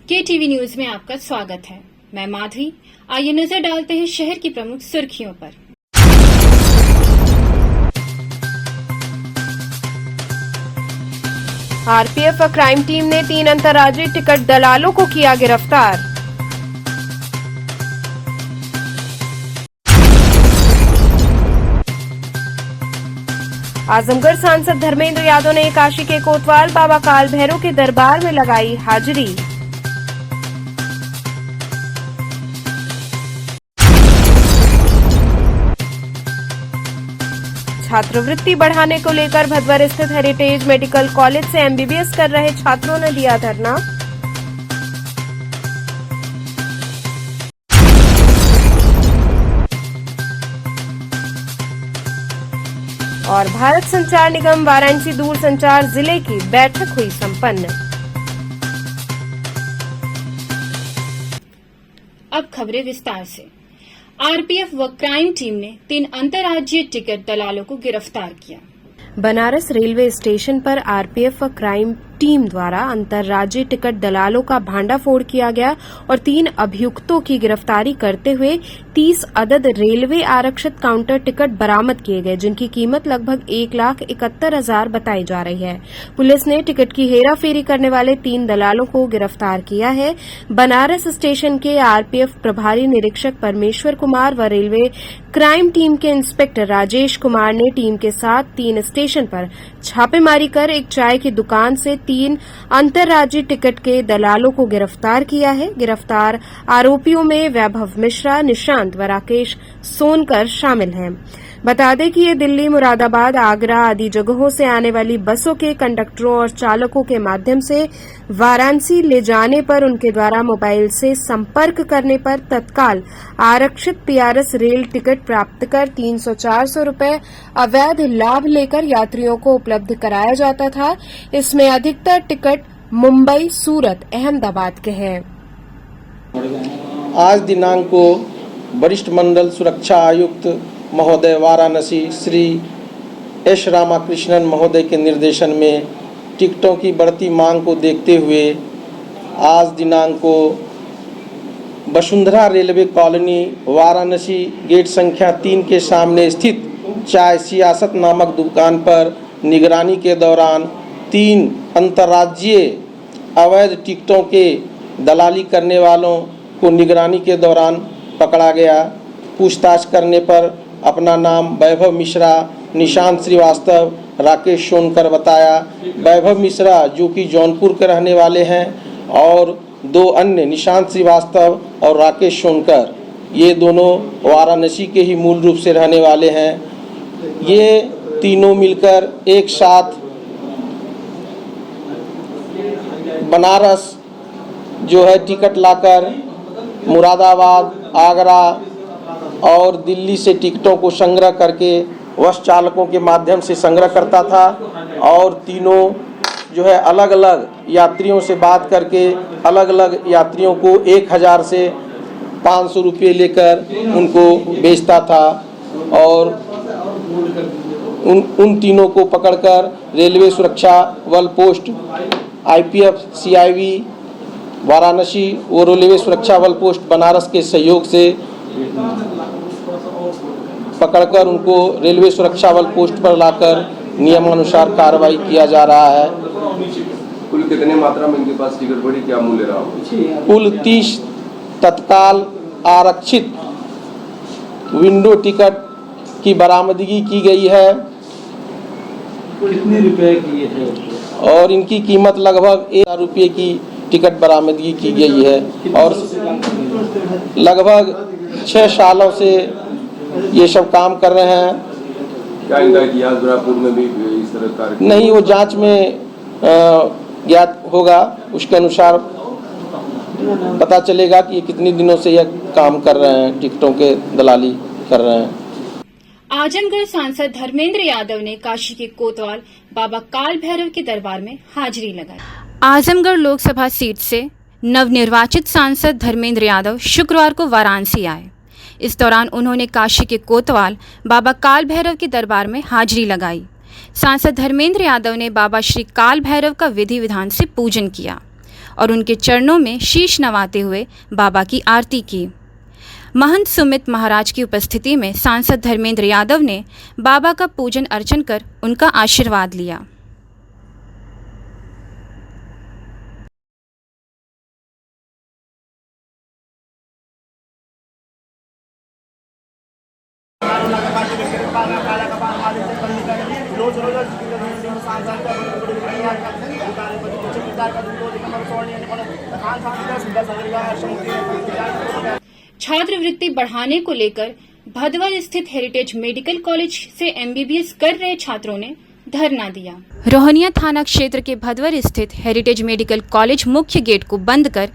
KTV news में आपका स्वागत है। मैं माधवी। आइए नजर डालते हैं शहर की प्रमुख सुर्खियों पर। आरपीएफ व क्राइम टीम ने 3 अंतर्राज्यीय टिकट दलालों को किया गिरफ्तार। आजमगढ़ सांसद धर्मेंद्र यादव ने काशी के कोतवाल बाबा काल भैरव के दरबार में लगाई हाजिरी। छात्रवृत्ति बढ़ाने को लेकर भदवर स्थित हेरिटेज मेडिकल कॉलेज से एमबीबीएस कर रहे छात्रों ने दिया धरना। और भारत संचार निगम वाराणसी दूरसंचार जिले की बैठक हुई संपन्न। अब खबरें विस्तार से। आरपीएफ व क्राइम टीम ने 3 अंतर्राज्यीय टिकट दलालों को गिरफ्तार किया। बनारस रेलवे स्टेशन पर आरपीएफ व क्राइम टीम द्वारा अंतर्राज्यीय टिकट दलालों का भांडाफोड़ किया गया और 3 अभियुक्तों की गिरफ्तारी करते हुए 30 अदद रेलवे आरक्षित काउंटर टिकट बरामद किए गए, जिनकी कीमत लगभग 1,71,000 बताई जा रही है। पुलिस ने टिकट की हेराफेरी करने वाले 3 दलालों को गिरफ्तार किया है। बनारस स्टेशन के आरपीएफ प्रभारी निरीक्षक परमेश्वर कुमार व रेलवे क्राइम टीम के इंस्पेक्टर राजेश कुमार ने टीम के साथ 3 स्टेशन पर छापेमारी कर एक चाय की दुकान से 3 अंतर्राज्यीय टिकट के दलालों को गिरफ्तार किया है। गिरफ्तार आरोपियों में वैभव मिश्रा, निशांत व राकेश सोनकर शामिल हैं। बता दें कि ये दिल्ली, मुरादाबाद, आगरा आदि जगहों से आने वाली बसों के कंडक्टरों और चालकों के माध्यम से वाराणसी ले जाने पर उनके द्वारा मोबाइल से संपर्क करने पर तत्काल आरक्षित पीआरएस रेल टिकट प्राप्त कर 300-400 रुपए अवैध लाभ लेकर यात्रियों को उपलब्ध कराया जाता था। इसमें अधिकतर टिकट मुंबई, सूरत, अहमदाबाद के हैं। आज दिनांक को वरिष्ठ मंडल सुरक्षा आयुक्त महोदय वाराणसी श्री एस रामाकृष्णन महोदय के निर्देशन में टिकटों की बढ़ती मांग को देखते हुए आज दिनांक को Vasundhara railway colony Varanasi gate संख्या 3 के सामने स्थित चाय सियासत नामक दुकान पर निगरानी के दौरान 3 अंतर्राज्यीय अवैध टिकटों के दलाली करने वालों को निगरानी के दौरान पकड़ा गया। पूछताछ करने पर अपना नाम वैभव मिश्रा, निशांत श्रीवास्तव, राकेश सोनकर बताया। वैभव मिश्रा जो कि जौनपुर के रहने वाले हैं और 2 अन्य निशांत श्रीवास्तव और राकेश सोनकर, ये दोनों वाराणसी के ही मूल रूप से रहने वाले हैं। ये तीनों मिलकर एक साथ बनारस जो है टिकट लाकर मुरादाबाद, आगरा और दिल्ली से टिकटों को संग्रह करके बस चालकों के माध्यम से संग्रह करता था और तीनों जो है अलग अलग यात्रियों से बात करके अलग अलग यात्रियों को 1,000 से 500 रुपये लेकर उनको बेचता था और उन तीनों को पकड़कर रेलवे सुरक्षा बल पोस्ट आईपीएफ सीआईवी वाराणसी और रेलवे सुरक्षा बल पोस्ट बनारस के सहयोग से पकड़कर उनको रेलवे सुरक्षा बल पोस्ट पर लाकर नियमानुसार कार्रवाई किया जा रहा है। कुल कितने मात्रा में इनके पास टिकट पड़ी, क्या मूल्य रहा? कुल 30 तत्काल आरक्षित विंडो टिकट की बरामदगी की गई है। कितने रुपए की है? और इनकी कीमत लगभग 1,000 रुपये की टिकट बरामदगी की गई है और लगभग 6 सालों से ये सब काम कर रहे हैं। क्या इनका इतिहास पूर्व में भी इस तरह कार्य? नहीं, वो जांच में ज्ञात होगा, उसके अनुसार पता चलेगा कि ये कितने दिनों से यह काम कर रहे हैं, टिकटों के दलाली कर रहे हैं। आजमगढ़ सांसद धर्मेंद्र यादव ने काशी के कोतवाल बाबा काल भैरव के दरबार में हाजिरी लगाई। आजमगढ़ लोकसभा सीट से नवनिर्वाचित सांसद धर्मेंद्र यादव शुक्रवार को वाराणसी आए। इस दौरान उन्होंने काशी के कोतवाल बाबा काल भैरव के दरबार में हाजिरी लगाई। सांसद धर्मेंद्र यादव ने बाबा श्री काल भैरव का विधि विधान से पूजन किया और उनके चरणों में शीश नवाते हुए बाबा की आरती की। महंत सुमित महाराज की उपस्थिति में सांसद धर्मेंद्र यादव ने बाबा का पूजन अर्चन कर उनका आशीर्वाद लिया। छात्रवृत्ति बढ़ाने को लेकर भदवा स्थित हेरिटेज मेडिकल कॉलेज से एमबीबीएस कर रहे छात्रों ने धरना दिया। रोहनिया थाना क्षेत्र के भदवर स्थित हेरिटेज मेडिकल कॉलेज मुख्य गेट को बंद कर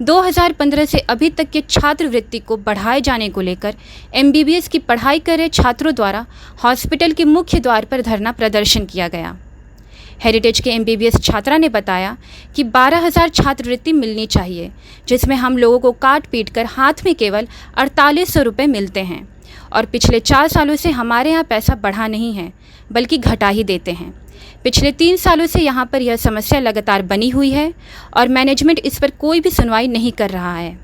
2015 से अभी तक के छात्रवृत्ति को बढ़ाए जाने को लेकर एमबीबीएस की पढ़ाई कर रहे छात्रों द्वारा हॉस्पिटल के मुख्य द्वार पर धरना प्रदर्शन किया गया। हेरिटेज के एमबीबीएस छात्रा ने बताया कि 12,000 छात्रवृत्ति मिलनी चाहिए, जिसमें हम लोगों को काट पीट कर हाथ में केवल 4800 रुपये मिलते हैं और पिछले 4 सालों से हमारे यहाँ पैसा बढ़ा नहीं है बल्कि घटा ही देते हैं। पिछले 3 सालों से यहाँ पर यह समस्या लगातार बनी हुई है और मैनेजमेंट इस पर कोई भी सुनवाई नहीं कर रहा है,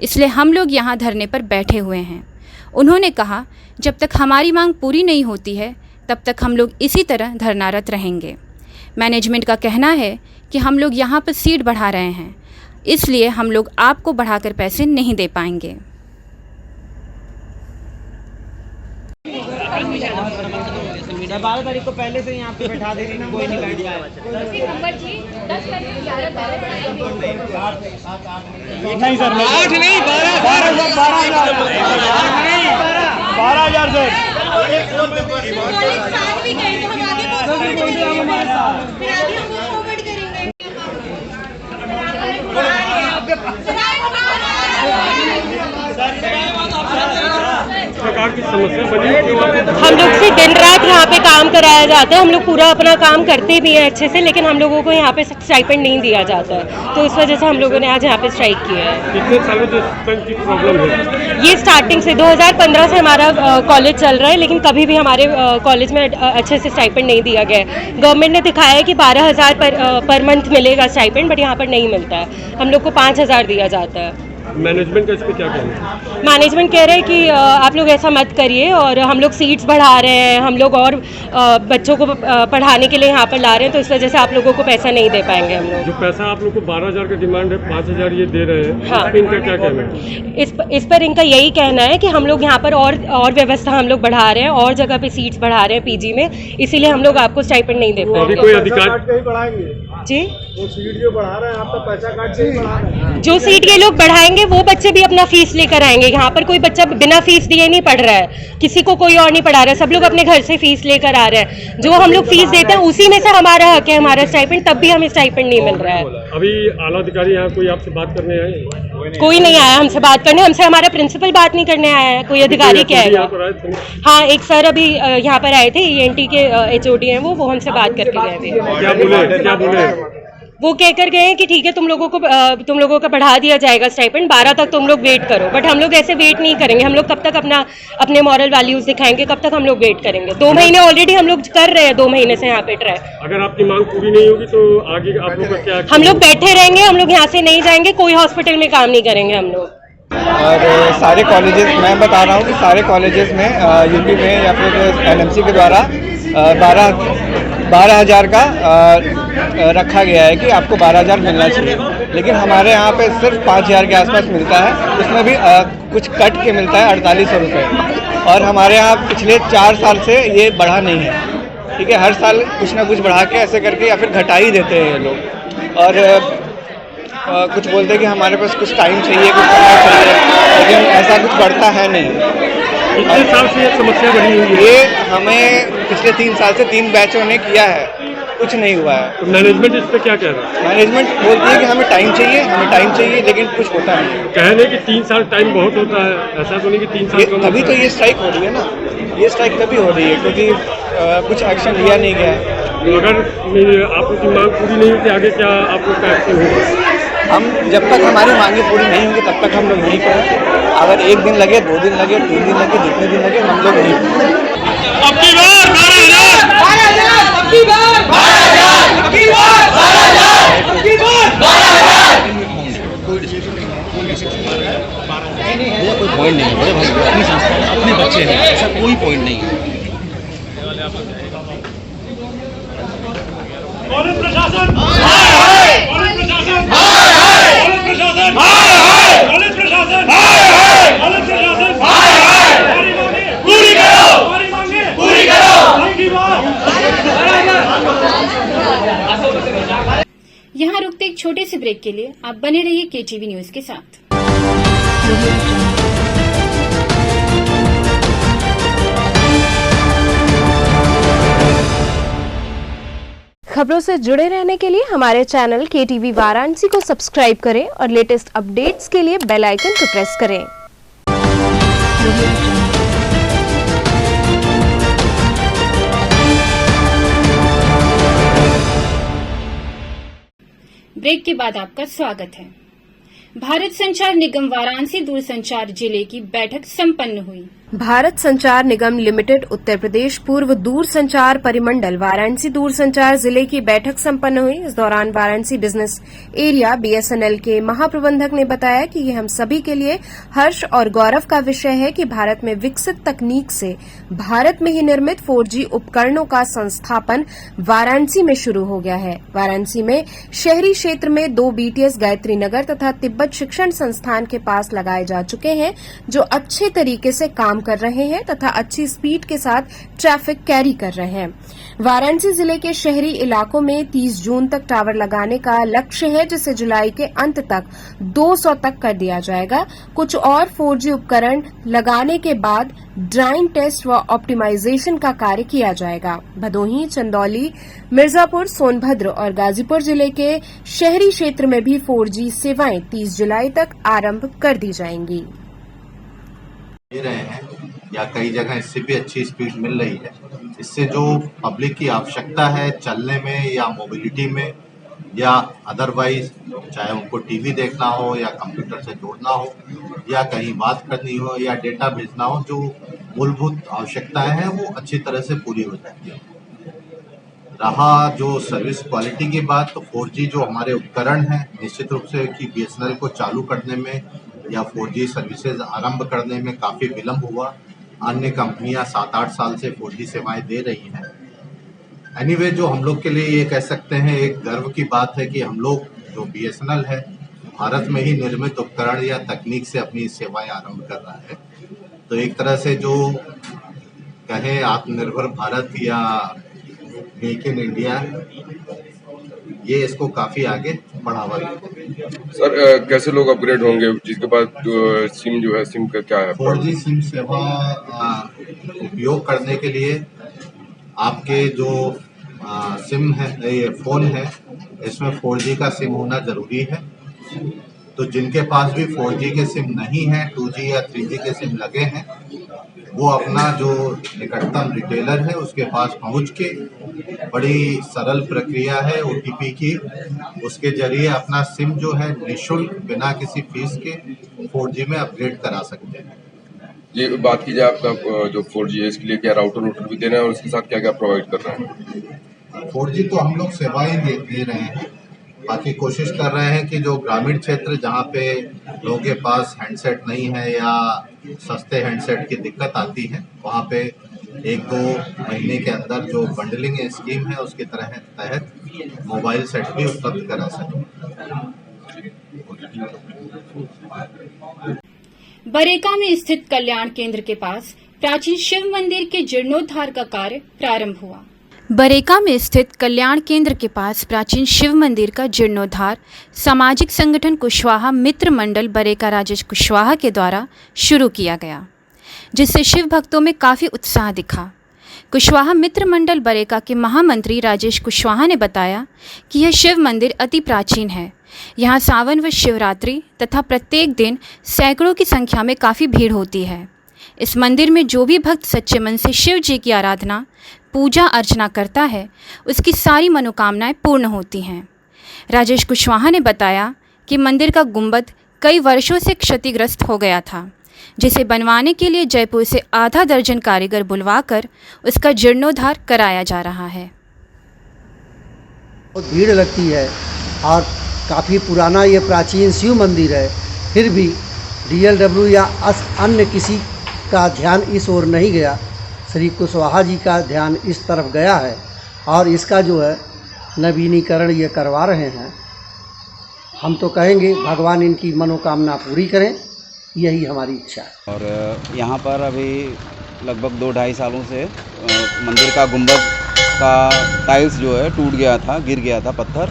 इसलिए हम लोग यहाँ धरने पर बैठे हुए हैं। उन्होंने कहा, जब तक हमारी मांग पूरी नहीं होती है तब तक हम लोग इसी तरह धरनारत रहेंगे। मैनेजमेंट का कहना है कि हम लोग यहाँ पर सीट बढ़ा रहे हैं, इसलिए हम लोग आपको बढ़ाकर पैसे नहीं दे पाएंगे। 12 तारीख को पहले से यहाँ पे बैठा दे रही, कोई नहीं बैठ जाए। नहीं सर, 8 नहीं 12,000 सर। प्रकार की समस्या बनी। हम लोग से दिन रात यहाँ पे काम कराया जाता है, हम लोग पूरा अपना काम करते भी हैं अच्छे से, लेकिन हम लोगों को यहाँ पे स्टाइपेंड नहीं दिया जाता है, तो इस वजह से हम लोगों ने आज यहाँ पे स्ट्राइक किया है। कितने सालों से स्टाइपेंड की प्रॉब्लम है? ये स्टार्टिंग से 2015 से हमारा कॉलेज चल रहा है, लेकिन कभी भी हमारे कॉलेज में अच्छे से स्टाइपेंड नहीं दिया गया है। गवर्नमेंट ने दिखाया है कि 12,000 पर मंथ मिलेगा स्टाइपेंड, बट यहाँ पर नहीं मिलता है, हम लोग को 5,000 दिया जाता है। मैनेजमेंट का इस पर क्या कहना है? मैनेजमेंट कह रहे हैं कि आप लोग ऐसा मत करिए, और हम लोग सीट्स बढ़ा रहे हैं, हम लोग और बच्चों को पढ़ाने के लिए यहाँ पर ला रहे हैं, तो इस वजह से आप लोगों को पैसा नहीं दे पाएंगे हम लोग। जो पैसा आप लोग को 12,000 का डिमांड है, 5,000 ये दे रहे हैं, हाँ। इनका क्या कहना है? इस पर इनका यही कहना है कि हम लोग यहाँ पर और व्यवस्था हम लोग बढ़ा रहे हैं, और जगह पे सीट्स बढ़ा रहे हैं पीजी में, इसीलिए हम लोग आपको स्टाइपेंड नहीं दे पाएंगे। कोई अधिकार जी, वो सीट जो बढ़ा रहे हैं आपका पैसा काट के ही बढ़ा रहे हैं। जो सीट ये लोग बढ़ाएंगे वो बच्चे भी अपना फीस लेकर आएंगे। यहाँ पर कोई बच्चा बिना फीस दिए नहीं पढ़ रहा है, किसी को कोई और नहीं पढ़ा रहा है, सब लोग अपने घर से फीस लेकर आ रहे हैं। जो हम लोग फीस देते हैं उसी में से हमारा हक है, हमारा स्टाइपेंड, तब भी हमें स्टाइपेंड नहीं मिल रहा है। अभी आला अधिकारी यहाँ कोई आपसे बात करने आए? कोई नहीं आया हमसे बात करने, हमसे हमारा प्रिंसिपल बात नहीं करने आया है, कोई अधिकारी क्या है? हाँ, एक सर अभी यहाँ पर आए थे, ENT के HOD हैं वो हमसे बात करके गए थे। क्या बोले? वो कहकर गए हैं कि ठीक है, तुम लोगों का बढ़ा दिया जाएगा स्टाइपेंड, 12 तक तुम लोग वेट करो। बट हम लोग ऐसे वेट नहीं करेंगे, हम लोग कब तक अपने मॉरल वैल्यूज दिखाएंगे, कब तक हम लोग वेट करेंगे? 2 महीने ऑलरेडी हम लोग कर रहे हैं, 2 महीने से यहाँ पे ट्राई। अगर आपकी मांग पूरी नहीं होगी तो आगे आप लोग का क्या? हम लोग बैठे रहेंगे, हम लोग यहाँ से नहीं जाएंगे, कोई हॉस्पिटल में काम नहीं करेंगे हम लोग। और सारे कॉलेजेस, मैं बता रहा हूँ कि सारे कॉलेजेस में यूपी में या फिर LMC के द्वारा 12,000 का रखा गया है कि आपको 12,000 मिलना चाहिए, लेकिन हमारे यहाँ पे सिर्फ 5,000 के आसपास मिलता है, उसमें भी कुछ कट के मिलता है 4800 रुपये। और हमारे यहाँ पिछले 4 साल से ये बढ़ा नहीं है, ठीक है। हर साल कुछ ना कुछ बढ़ा के ऐसे करके या फिर घटा ही देते हैं ये लोग, और कुछ बोलते हैं कि हमारे पास कुछ टाइम चाहिए, कुछ समय चाहिए, लेकिन ऐसा कुछ बढ़ता है नहीं। कितने साल से ये समस्या बनी हुई है? ये हमें पिछले 3 साल से 3 बैचों ने किया है, कुछ नहीं हुआ है। तो मैनेजमेंट इस पर क्या कह रहा है? मैनेजमेंट बोलती है कि हमें टाइम चाहिए, लेकिन कुछ होता नहीं है। कह रहे कि 3 साल टाइम बहुत होता है, ऐसा तो नहीं कि 3 साल कम तभी तो ये स्ट्राइक हो रही है ना, ये स्ट्राइक तभी हो रही है क्योंकि कुछ एक्शन लिया नहीं गया है। तो अगर आपकी मांग पूरी नहीं होती, आगे क्या आप लोग का एक्शन होगा? हम जब तक हमारी मांगे पूरी नहीं होंगी तब तक हम लोग नहीं करेंगे। अगर 1 दिन लगे, 2 दिन लगे, 3 दिन लगे, जितने दिन लगे, हम लोग नहीं करेंगे। पॉइंट नहीं है बड़े भाई, अपनी संस्था है, अपने बच्चे हैं, ऐसा कोई पॉइंट नहीं है। यहाँ रुकते एक छोटे से ब्रेक के लिए आप बने रहिए केटीवी न्यूज के साथ। खबरों से जुड़े रहने के लिए हमारे चैनल केटीवी वाराणसी को सब्सक्राइब करें और लेटेस्ट अपडेट्स के लिए बेल आइकन को प्रेस करें। ब्रेक के बाद आपका स्वागत है। भारत संचार निगम वाराणसी दूरसंचार जिले की बैठक संपन्न हुई। भारत संचार निगम लिमिटेड उत्तर प्रदेश पूर्व दूरसंचार परिमंडल वाराणसी दूरसंचार जिले की बैठक संपन्न हुई। इस दौरान वाराणसी बिजनेस एरिया बीएसएनएल के महाप्रबंधक ने बताया कि ये हम सभी के लिए हर्ष और गौरव का विषय है कि भारत में विकसित तकनीक से भारत में ही निर्मित 4G उपकरणों का संस्थापन वाराणसी में शुरू हो गया है। वाराणसी में शहरी क्षेत्र में 2 BTS गायत्री नगर तथा तिब्बत शिक्षण संस्थान के पास लगाए जा चुके हैं, जो अच्छे तरीके से काम कर रहे हैं तथा अच्छी स्पीड के साथ ट्रैफिक कैरी कर रहे हैं। वाराणसी जिले के शहरी इलाकों में 30 जून तक टावर लगाने का लक्ष्य है, जिसे जुलाई के अंत तक 200 तक कर दिया जाएगा। कुछ और 4G उपकरण लगाने के बाद ड्राइंग टेस्ट व ऑप्टिमाइजेशन का कार्य किया जाएगा। भदोही, चंदौली, मिर्जापुर, सोनभद्र और गाजीपुर जिले के शहरी क्षेत्र में भी 4G सेवाएं 30 जुलाई तक आरंभ कर दी जाएंगी। दे रहे हैं या कई जगह इससे भी अच्छी स्पीड मिल रही है। इससे जो पब्लिक की आवश्यकता है चलने में या मोबिलिटी में या अदरवाइज, चाहे उनको टीवी देखना हो या कंप्यूटर से जोड़ना हो या कहीं बात करनी हो या डेटा भेजना हो, जो मूलभूत आवश्यकताएं हैं वो अच्छी तरह से पूरी हो जाती है। रहा जो सर्विस क्वालिटी की बात, तो 4G जो हमारे उपकरण हैं, निश्चित रूप से कि बीएसएनएल को चालू करने में या 4G सर्विसेज आरंभ करने में काफ़ी विलम्ब हुआ। अन्य कंपनियां 7-8 साल से 4G सेवाएं दे रही हैं। एनीवे, जो हम लोग के लिए ये कह सकते हैं एक गर्व की बात है कि हम लोग जो बीएसएनएल है भारत में ही निर्मित उपकरण या तकनीक से अपनी सेवाएं आरंभ कर रहा है। तो एक तरह से जो कहें आत्मनिर्भर भारत या मेक इन इंडिया, ये इसको काफी आगे बढ़ावा देगा। सर कैसे लोग अपग्रेड होंगे जिसके पास सिम जो है, सिम का क्या है? 4G सिम सेवा उपयोग करने के लिए आपके जो सिम है, ये फोन है, इसमें 4G का सिम होना जरूरी है। तो जिनके पास भी 4G के सिम नहीं है, 2G या 3G के सिम लगे हैं, वो अपना जो निकटतम रिटेलर है उसके पास पहुंच के, बड़ी सरल प्रक्रिया है OTP की, उसके जरिए अपना सिम जो है निःशुल्क बिना किसी फीस के 4G में अपग्रेड करा सकते हैं। ये बात की जाए आपका जो 4G है, इसके लिए क्या राउटर भी दे रहे हैं और उसके साथ क्या क्या प्रोवाइड कर रहे हैं? 4G तो हम लोग सेवाएं दे रहे हैं, बाकी कोशिश कर रहे हैं कि जो ग्रामीण क्षेत्र जहाँ पे लोगों के पास हैंडसेट नहीं है या सस्ते हैंडसेट की दिक्कत आती है, वहाँ पे 1-2 महीने के अंदर जो बंडलिंग स्कीम है उसके तहत मोबाइल सेट भी उपलब्ध करा सकें। बरेका में स्थित कल्याण केंद्र के पास प्राचीन शिव मंदिर के जीर्णोद्धार का कार्य प्रारंभ हुआ। बरेका में स्थित कल्याण केंद्र के पास प्राचीन शिव मंदिर का जीर्णोद्धार सामाजिक संगठन कुशवाहा मित्र मंडल बरेका राजेश कुशवाहा के द्वारा शुरू किया गया, जिससे शिव भक्तों में काफ़ी उत्साह दिखा। कुशवाहा मित्र मंडल बरेका के महामंत्री राजेश कुशवाहा ने बताया कि यह शिव मंदिर अति प्राचीन है। यहाँ सावन व शिवरात्रि तथा प्रत्येक दिन सैकड़ों की संख्या में काफ़ी भीड़ होती है। इस मंदिर में जो भी भक्त सच्चे मन से शिव जी की आराधना पूजा अर्चना करता है, उसकी सारी मनोकामनाएं पूर्ण होती हैं। राजेश कुशवाहा ने बताया कि मंदिर का गुंबद कई वर्षों से क्षतिग्रस्त हो गया था, जिसे बनवाने के लिए जयपुर से आधा दर्जन कारीगर बुलवाकर उसका जीर्णोद्धार कराया जा रहा है। बहुत भीड़ लगती है और काफ़ी पुराना ये प्राचीन शिव मंदिर है, फिर भी DLW या अन्य किसी का ध्यान इस ओर नहीं गया। श्री कुशवाहा जी का ध्यान इस तरफ गया है और इसका जो है नवीनीकरण ये करवा रहे हैं। हम तो कहेंगे भगवान इनकी मनोकामना पूरी करें, यही हमारी इच्छा है। और यहाँ पर अभी लगभग 2-2.5 सालों से मंदिर का गुंबद का टाइल्स जो है टूट गया था, गिर गया था पत्थर,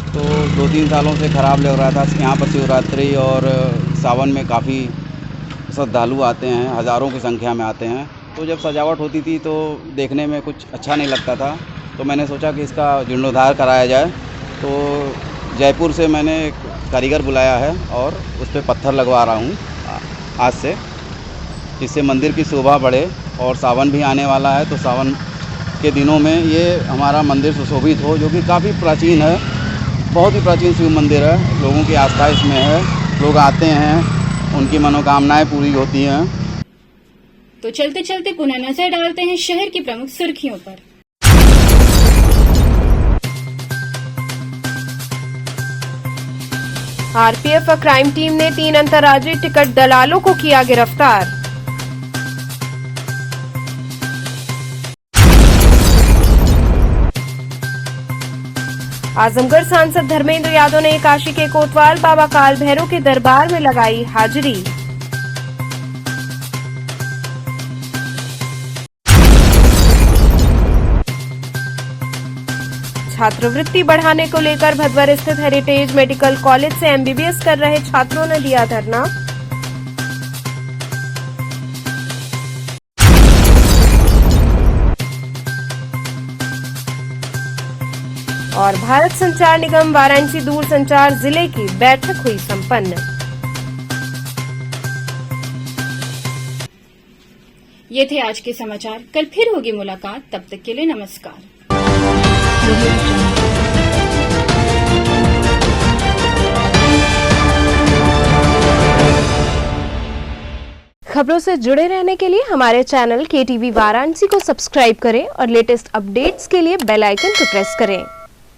तो 2-3 सालों से ख़राब लग रहा था। यहाँ पर शिवरात्रि और सावन में काफ़ी श्रद्धालु आते हैं, हज़ारों की संख्या में आते हैं। तो जब सजावट होती थी तो देखने में कुछ अच्छा नहीं लगता था, तो मैंने सोचा कि इसका जीर्णोद्धार कराया जाए। तो जयपुर से मैंने एक कारीगर बुलाया है और उस पर पत्थर लगवा रहा हूँ आज से, जिससे मंदिर की शोभा बढ़े। और सावन भी आने वाला है, तो सावन के दिनों में ये हमारा मंदिर सुशोभित हो, जो कि काफ़ी प्राचीन है, बहुत ही प्राचीन शिव मंदिर है। लोगों की आस्था इसमें है, लोग आते हैं, उनकी मनोकामनाएं पूरी होती हैं। तो चलते चलते पुनः नजर डालते हैं शहर की प्रमुख सुर्खियों पर। आरपीएफ और क्राइम टीम ने 3 अंतर्राज्यीय टिकट दलालों को किया गिरफ्तार। आजमगढ़ सांसद धर्मेंद्र यादव ने काशी के कोतवाल बाबा काल भैरव के दरबार में लगाई हाजिरी। छात्रवृत्ति बढ़ाने को लेकर भदवर स्थित हेरिटेज मेडिकल कॉलेज से MBBS कर रहे छात्रों ने दिया धरना। और भारत संचार निगम वाराणसी दूरसंचार जिले की बैठक हुई संपन्न। ये थे आज के समाचार। कल फिर होगी मुलाकात, तब तक के लिए नमस्कार। खबरों से जुड़े रहने के लिए हमारे चैनल KTV वाराणसी को सब्सक्राइब करें और लेटेस्ट अपडेट्स के लिए बेल आइकन को प्रेस करें।